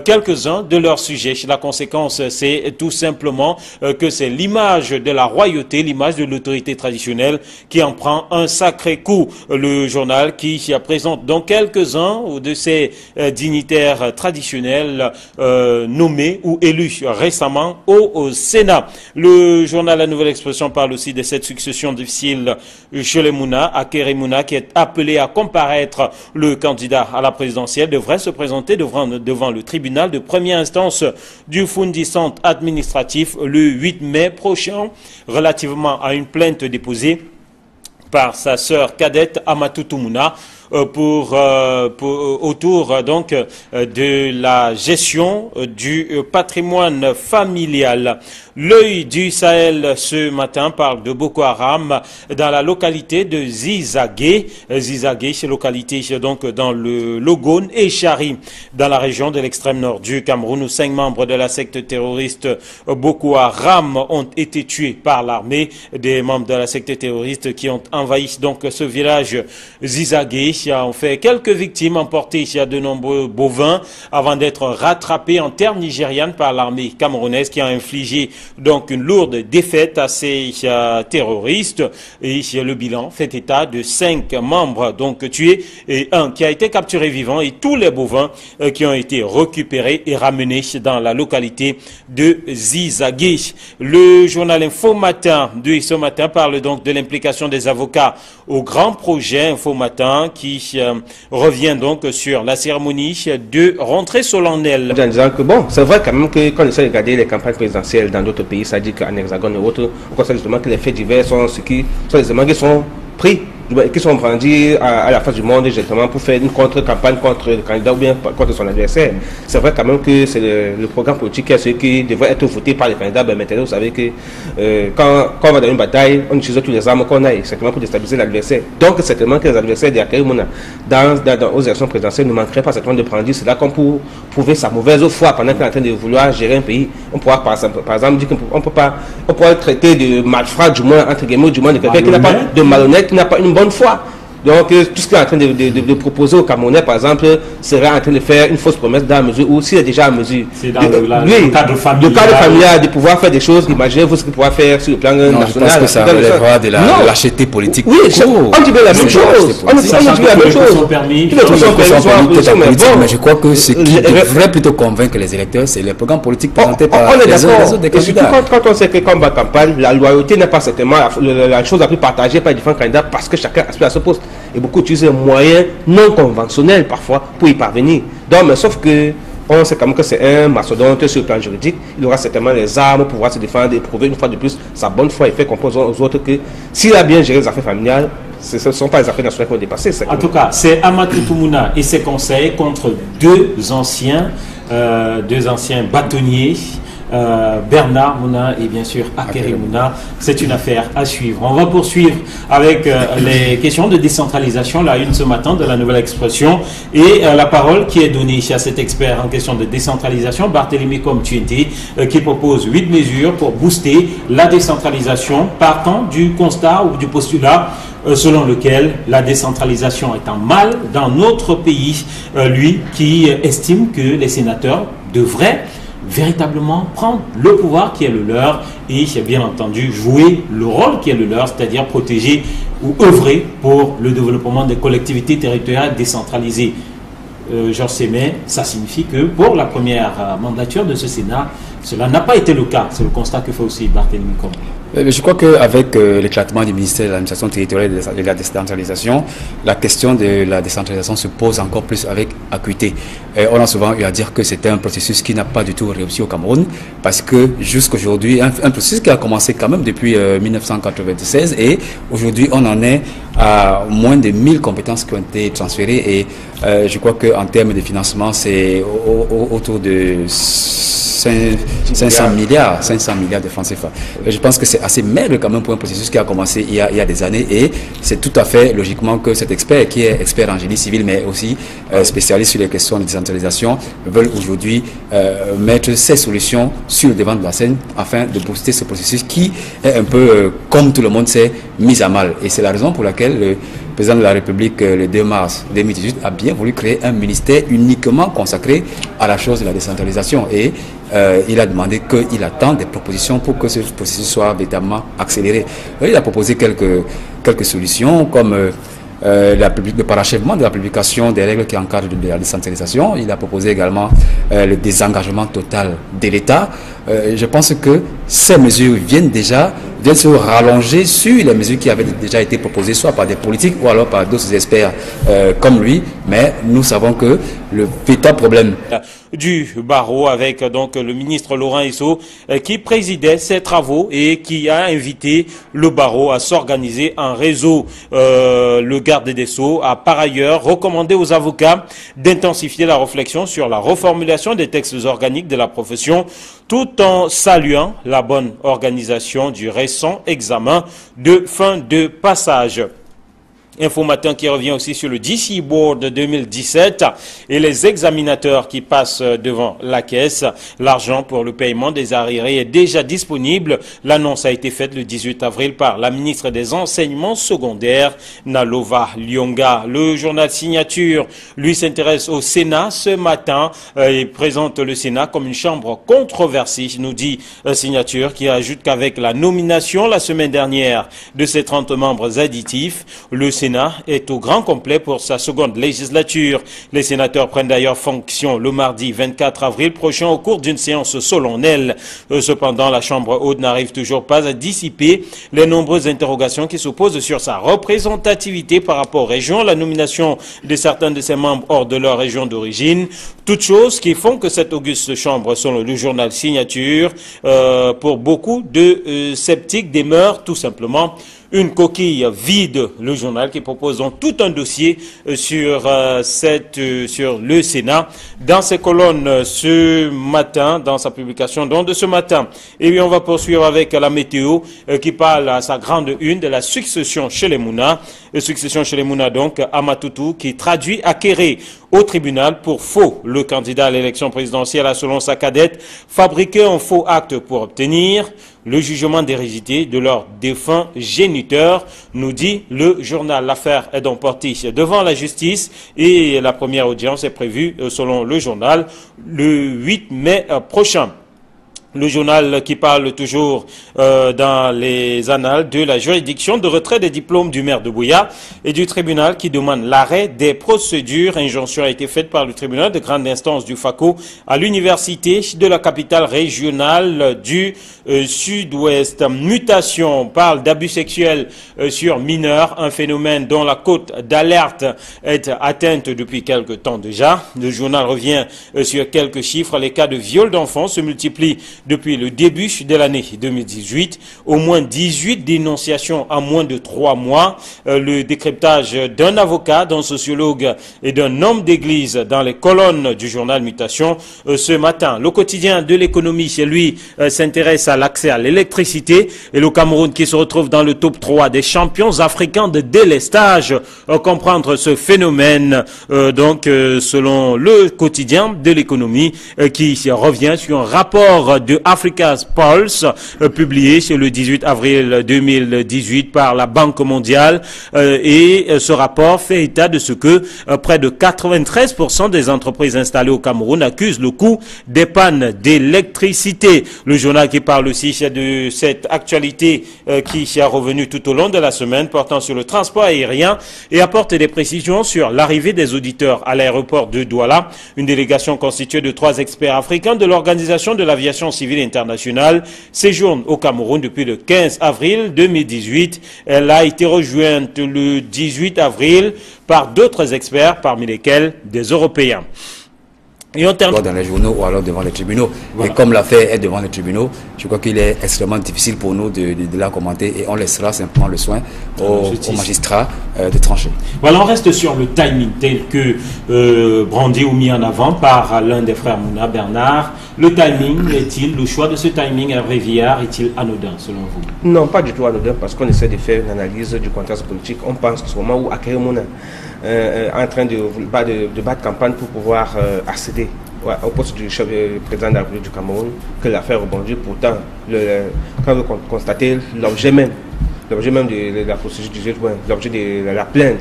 quelques-uns de leurs sujets. La conséquence, c'est tout simplement que c'est l'image de la royauté, l'image de l'autorité traditionnelle qui en prend un sacré coup. Le journal qui présente donc quelques-uns de ces dignitaires traditionnels nommés ou élus récemment aux Sénat. Le journal La Nouvelle Expression parle aussi de cette succession difficile chez les Mouna. Akere Mouna, qui est appelé à comparaître, le candidat à la présidentielle, devrait se présenter devant le tribunal de première instance du Fundi Centre administratif le 8 mai prochain, relativement à une plainte déposée par sa sœur cadette Amatoutou Mouna autour donc de la gestion du patrimoine familial. L'œil du Sahel ce matin parle de Boko Haram dans la localité de Zizagé. Zizagé, c'est localité donc dans le Logone et Chari, dans la région de l'extrême nord du Cameroun, où 5 membres de la secte terroriste Boko Haram ont été tués par l'armée. Des membres de la secte terroriste qui ont envahi donc ce village Zizagé ont fait quelques victimes, emporté de nombreux bovins avant d'être rattrapés en terre nigériane par l'armée camerounaise, qui a infligé donc une lourde défaite à ces terroristes. Et le bilan fait état de 5 membres donc tués et 1 qui a été capturé vivant, et tous les bovins qui ont été récupérés et ramenés dans la localité de Zizagé. Le journal Info Matin de ce matin parle donc de l'implication des avocats au grand projet Info Matin, qui revient donc sur la cérémonie de rentrée solennelle. En disant que bon, c'est vrai quand même que quand on essaie de regarder les campagnes présidentielles dans d'autres pays, ça dit qu'en Hexagone et autres, on constate justement que les faits divers sont les éléments qui sont pris, qui sont brandis à la face du monde justement pour faire une contre-campagne contre le candidat ou bien contre son adversaire. C'est vrai quand même que c'est le programme politique qui est ce qui devrait être voté par les candidats. Ben maintenant, vous savez que quand on va dans une bataille, on utilise toutes les armes qu'on a, certainement pour déstabiliser l'adversaire. Donc certainement que les adversaires d'Akere Mouna aux élections présidentielles ne manqueraient pas certainement de brandir cela comme pour prouver sa mauvaise foi pendant qu'il est en train de vouloir gérer un pays. On pourra par exemple dire qu'on pourra le traiter de malfrat, du moins entre guillemets, du moins de quelqu'un qui n'a pas de malhonnête, qui n'a pas une bonne foi. Donc tout ce qu'il est en train de proposer aux Camerounais, par exemple, serait en train de faire une fausse promesse dans la mesure où s'il est déjà en mesure le cadre familial de pouvoir faire des choses. Imaginez-vous ce qu'il pourra faire sur le plan national. Je pense que ça relèvera de la lâcheté politique. Oui, on dit bien la même chose. On dit la même chose. Mais je crois que ce qui devrait plutôt convaincre les électeurs, c'est les programmes politiques présentés par les autres des candidats. Quand on sait que quand on va campagne, la loyauté n'est pas certainement la chose la plus partagée par les différents candidats, parce que chacun aspire à ce poste. Et beaucoup utilisent des moyens non conventionnels parfois pour y parvenir. Donc, mais sauf que on sait quand même que c'est un mastodonte sur le plan juridique. Il aura certainement les armes pour pouvoir se défendre et prouver une fois de plus sa bonne foi et faire comprendre aux autres que s'il a bien géré les affaires familiales, ce ne sont pas les affaires nationales qui vont dépasser. En tout cas, c'est Amatoutou Mouna et ses conseils contre deux anciens bâtonniers. Bernard Mouna et bien sûr Akere Mouna. C'est une affaire à suivre. On va poursuivre avec les questions de décentralisation, la une ce matin de la Nouvelle Expression, et la parole qui est donnée à cet expert en question de décentralisation, Barthélémy Komtuenté, qui propose 8 mesures pour booster la décentralisation, partant du constat ou du postulat selon lequel la décentralisation est en mal dans notre pays. Lui qui estime que les sénateurs devraient véritablement prendre le pouvoir qui est le leur et bien entendu jouer le rôle qui est le leur, c'est-à-dire protéger ou œuvrer pour le développement des collectivités territoriales décentralisées. Georges Sémé, ça signifie que pour la première mandature de ce Sénat, cela n'a pas été le cas. C'est le constat que fait aussi Barthélémy Komtuenté. Je crois qu'avec l'éclatement du ministère de l'administration territoriale et de la décentralisation, la question de la décentralisation se pose encore plus avec acuité. On a souvent eu à dire que c'était un processus qui n'a pas du tout réussi au Cameroun, parce que jusqu'aujourd'hui, un processus qui a commencé quand même depuis 1996, et aujourd'hui on en est à moins de 1000 compétences qui ont été transférées, et je crois qu'en termes de financement, c'est autour de 500 milliards de francs CFA. Je pense que c'est assez maigre quand même pour un processus qui a commencé il y a des années, et c'est tout à fait logiquement que cet expert, qui est expert en génie civil mais aussi spécialiste sur les questions de décentralisation, veulent aujourd'hui mettre ces solutions sur le devant de la scène afin de booster ce processus qui est un peu, comme tout le monde sait, mis à mal. Et c'est la raison pour laquelle le président de la République, le 2 mars 2018, a bien voulu créer un ministère uniquement consacré à la chose de la décentralisation. Et il a demandé qu'il attend des propositions pour que ce processus soit véritablement accéléré. Il a proposé quelques solutions, comme le parachèvement de la publication des règles qui encadrent de la décentralisation. Il a proposé également le désengagement total de l'État. Je pense que ces mesures viennent se rallonger sur les mesures qui avaient déjà été proposées, soit par des politiques ou alors par d'autres experts comme lui. Mais nous savons que le véritable problème du barreau avec donc le ministre Laurent Esso qui présidait ces travaux et qui a invité le barreau à s'organiser en réseau. Le garde des Sceaux a par ailleurs recommandé aux avocats d'intensifier la réflexion sur la reformulation des textes organiques de la profession tout en saluant la bonne organisation du récent examen de fin de passage. Info Matin qui revient aussi sur le DC Board 2017 et les examinateurs qui passent devant la caisse. L'argent pour le paiement des arriérés est déjà disponible. L'annonce a été faite le 18 avril par la ministre des Enseignements secondaires, Nalova Lyonga. Le journal Signature, lui, s'intéresse au Sénat ce matin et présente le Sénat comme une chambre controversée, nous dit Signature, qui ajoute qu'avec la nomination la semaine dernière de ses 30 membres additifs, le Sénat est au grand complet pour sa seconde législature. Les sénateurs prennent d'ailleurs fonction le mardi 24 avril prochain au cours d'une séance solennelle. Cependant, la Chambre haute n'arrive toujours pas à dissiper les nombreuses interrogations qui se posent sur sa représentativité par rapport aux régions, la nomination de certains de ses membres hors de leur région d'origine. Toutes choses qui font que cette auguste chambre, selon le journal Signature, pour beaucoup de sceptiques, demeure tout simplement une coquille vide. Le journal qui propose donc tout un dossier sur le Sénat dans ses colonnes ce matin, dans sa publication donc de ce matin. Et puis on va poursuivre avec la météo qui parle à sa grande une de la succession chez les Mouna. Succession chez les Mouna donc, Amatoutou, qui traduit Akéré au tribunal pour faux. Le candidat à l'élection présidentielle a, selon sa cadette, fabriqué un faux acte pour obtenir le jugement d'hérédité de leur défunt géniteur, nous dit le journal. L'affaire est donc portée devant la justice et la première audience est prévue, selon le journal, le 8 mai prochain. Le journal qui parle toujours dans les annales de la juridiction de retrait des diplômes du maire de Buea et du tribunal qui demande l'arrêt des procédures. Injonction a été faite par le tribunal de grande instance du FACO à l'université de la capitale régionale du Sud-Ouest. Mutation parle d'abus sexuels sur mineurs, un phénomène dont la cote d'alerte est atteinte depuis quelque temps déjà. Le journal revient sur quelques chiffres. Les cas de viol d'enfants se multiplient depuis le début de l'année 2018, au moins 18 dénonciations en moins de 3 mois. Le décryptage d'un avocat, d'un sociologue et d'un homme d'église dans les colonnes du journal Mutation ce matin. Le quotidien de l'économie, lui, s'intéresse à l'accès à l'électricité et le Cameroun qui se retrouve dans le top 3 des champions africains de délestage. Comprendre ce phénomène, selon le quotidien de l'économie qui revient sur un rapport de Africa's Pulse, publié le 18 avril 2018 par la Banque mondiale. Et ce rapport fait état de ce que près de 93% des entreprises installées au Cameroun accusent le coût des pannes d'électricité. Le journal qui parle aussi de cette actualité qui est revenue tout au long de la semaine portant sur le transport aérien et apporte des précisions sur l'arrivée des auditeurs à l'aéroport de Douala. Une délégation constituée de 3 experts africains de l'Organisation de l'aviation civile internationale séjourne au Cameroun depuis le 15 avril 2018. Elle a été rejointe le 18 avril par d'autres experts, parmi lesquels des Européens. Et on termine dans les journaux ou alors devant les tribunaux. Voilà. Et comme l'affaire est devant les tribunaux, je crois qu'il est extrêmement difficile pour nous de la commenter et on laissera simplement le soin aux magistrats de trancher. Voilà, on reste sur le timing tel que brandi ou mis en avant par l'un des frères Mouna, Bernard. Le timing est-il, le choix de ce timing, Hervé Viard, est-il anodin selon vous? Non, pas du tout anodin parce qu'on essaie de faire une analyse du contexte politique. On pense que c'est au moment où Akéré Mouna en train de battre campagne pour pouvoir accéder au poste du chef président de la République du Cameroun, que l'affaire rebondit. Pourtant, quand vous constatez l'objet même de la procédure du juge, l'objet de la plainte,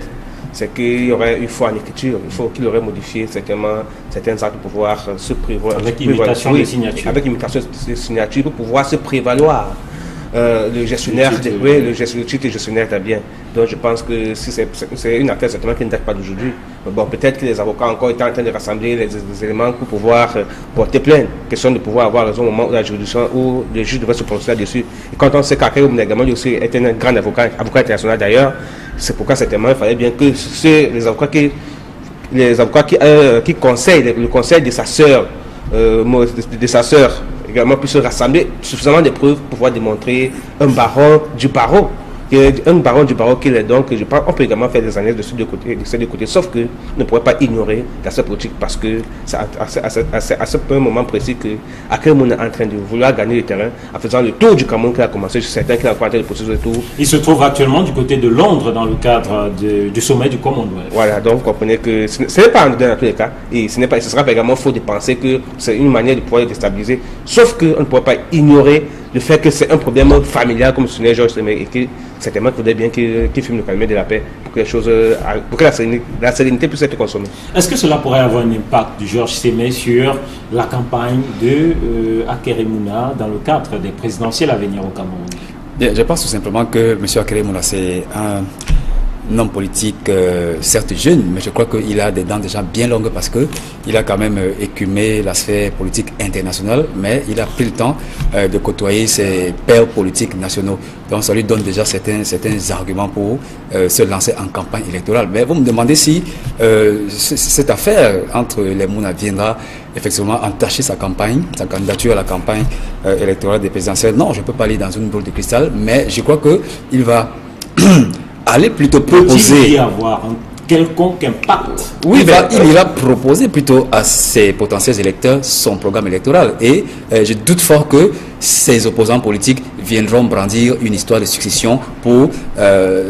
c'est qu'il y aurait une fois en écriture, il faut qu'il aurait modifié certainement certains actes pour pouvoir se prévaloir. Avec imitation des signatures. Avec imitation des signatures pour pouvoir se prévaloir le gestionnaire, le titre gestionnaire des biens. Donc je pense que si c'est une affaire certainement qui ne date pas d'aujourd'hui. Bon, peut-être que les avocats ont encore été en train de rassembler les éléments pour pouvoir porter plainte. Question de pouvoir avoir raison au moment où la juridiction ou le juge devrait se prononcer là-dessus. Et quand on sait qu'Akere Mounagamon aussi est un grand avocat international d'ailleurs, c'est pourquoi certainement il fallait bien que les avocats qui conseillent, le conseil de sa sœur, également puissent rassembler suffisamment de preuves pour pouvoir démontrer un baron du barreau qu'il est. Donc je pense qu'on peut également faire des analyses de ces deux côtés, sauf que ne pourrait pas ignorer l'aspect politique parce que c'est à ce moment précis que Akere Mouna est en train de vouloir gagner le terrain en faisant le tour du Cameroun qui a commencé. Je suis certain qu'il a commencé le processus de tour. Il se trouve actuellement du côté de Londres dans le cadre du sommet du Commonwealth. Voilà, donc vous comprenez que ce n'est pas anodin dans tous les cas et ce sera pas également faux de penser que c'est une manière de pouvoir le déstabiliser, sauf qu'on ne pourrait pas ignorer le fait que c'est un problème familial comme soulignait Georges Semé et que certainement il faudrait bien qu'il filme le calumet de la paix pour que les choses, pour que la sérénité puisse être consommée. Est-ce que cela pourrait avoir un impact de Georges Semé sur la campagne de Akere Mouna dans le cadre des présidentielles à venir au Cameroun? Bien, je pense tout simplement que M. Akere Mouna c'est un homme politique certes jeune, mais je crois qu'il a des dents déjà bien longues parce qu'il a quand même écumé la sphère politique internationale, mais il a pris le temps de côtoyer ses pairs politiques nationaux. Donc ça lui donne déjà certains arguments pour se lancer en campagne électorale. Mais vous me demandez si cette affaire entre les Mouna viendra effectivement entacher sa candidature à la campagne électorale des présidentielles. Non, je ne peux pas aller dans une boule de cristal, mais je crois qu'il va aller plutôt proposer. Il avoir un quelconque impact. Oui, il ira proposer plutôt à ses potentiels électeurs son programme électoral. Et je doute fort que ses opposants politiques viendront brandir une histoire de succession pour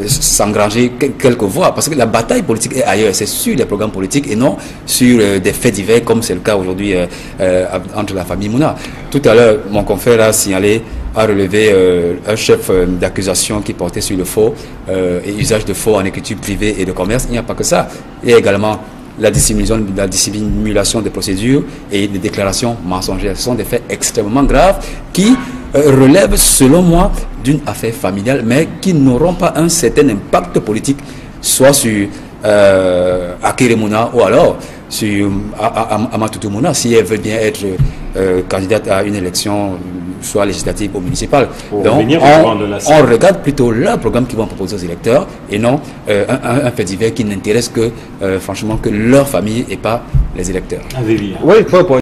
s'engranger quelques voix. Parce que la bataille politique est ailleurs. C'est sur les programmes politiques et non sur des faits divers comme c'est le cas aujourd'hui entre la famille Mouna. Tout à l'heure, mon confrère a relevé un chef d'accusation qui portait sur le faux et usage de faux en écriture privée et de commerce. Il n'y a pas que ça. Il y a également la dissimulation des procédures et des déclarations mensongères. Ce sont des faits extrêmement graves qui relèvent, selon moi, d'une affaire familiale, mais qui n'auront pas un certain impact politique, soit sur Akere Mouna ou alors sur Amatoutou Mouna, si elle veut bien être candidate à une élection, soit législative ou municipale. Donc, on regarde plutôt leur programme qu'ils vont proposer aux électeurs et non un fait divers qui n'intéresse que, franchement, que leur famille et pas les électeurs. Oui,